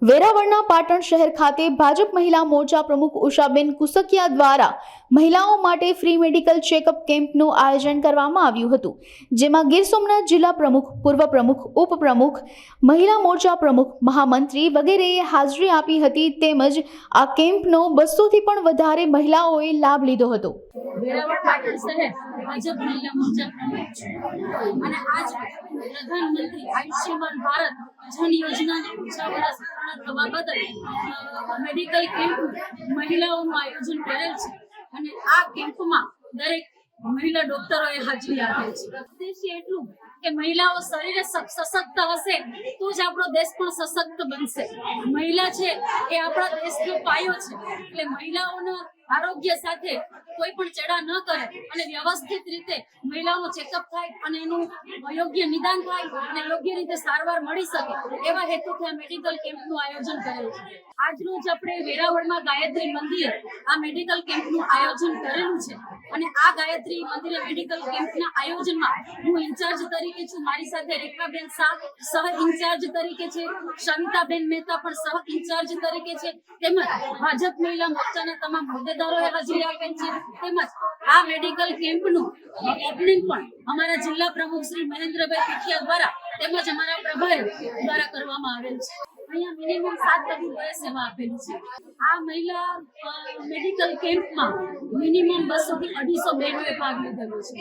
વેરાવળના પાટણ શહેર ખાતે ભાજપ મહિલા મોરચા પ્રમુખ ઉષાબેન કુસકિયા દ્વારા મહિલાઓ માટે ફ્રી મેડિકલ ચેકઅપ કેમ્પનું આયોજન કરવામાં આવ્યું હતું, જેમાં ગીર સોમનાથ જિલ્લા પ્રમુખ, પૂર્વ પ્રમુખ, ઉપપ્રમુખ, મહિલા મોરચા પ્રમુખ, મહામંત્રી વગેરેએ હાજરી આપી હતી. તેમજ આ કેમ્પનો 200થી પણ વધારે મહિલાઓએ લાભ લીધો હતો. વેરાવળ પાટણ શહેર ભાજપ મહિલા મોરચા પ્રમુખ અને આજ પ્રધાનમંત્રી આયુષ્યમાન ભારત જન યોજનાને 6 વર્ષ પૂર્ણ થવા બદલ મેડિકલ કેમ્પ મહિલાઓનું આયોજન કરેલ છે અને આ કેમ્પમાં દરેક મહિલા ડોક્ટરોએ હાજરી આપેલ છે. ઉદ્દેશ્ય એટલું કે મહિલાઓ શરીરે સશક્ત હશે તો જ આપણો દેશ પણ સશક્ત બનશે. મહિલા છે એ આપણા દેશનો પાયો છે, એટલે મહિલાઓના આરોગ્ય સાથે કોઈ પણ ચેડા ન કરે અને વ્યવસ્થિત રીતે મહિલાઓનો ચેકઅપ થાય અને એનું યોગ્ય નિદાન થાય અને યોગ્ય રીતે સારવાર મળી શકે એવા હેતુથી આ મેડિકલ કેમ્પનું આયોજન કરેલું છે. આજરોજ આપણે વેરાવળમાં ગાયત્રી મંદિરે આ મેડિકલ કેમ્પનું આયોજન કરેલું છે અને આ ગાયત્રી મંદિરે મેડિકલ કેમ્પના આયોજનમાં હું ઇન્ચાર્જ તરીકે છું. મારી સાથે રેખાબેન શાહ સહ ઇન્ચાર્જ તરીકે છે, સવિતાબેન મહેતા પણ સહ ઇન્ચાર્જ તરીકે છે, તેમજ ભાજપ મહિલા મોરચાના તમામ હોદ્દેદારોએ હાજરી આપેલ છે. તેમજ આ મેડિકલ કેમ્પનું ઓપનિંગ પણ અમારા જિલ્લા પ્રમુખ શ્રી મહેન્દ્રભાઈ પીઠિયા દ્વારા તેમજ અમારા પ્રભારી દ્વારા કરવામાં આવેલ છે. અહીંયા મિનિમમ 7 તબીબોએ સેવા આપેલી છે. આ મહિલા મેડિકલ કેમ્પમાં મિનિમમ 200 થી 250 બહેનોએ ભાગ લીધેલો છે.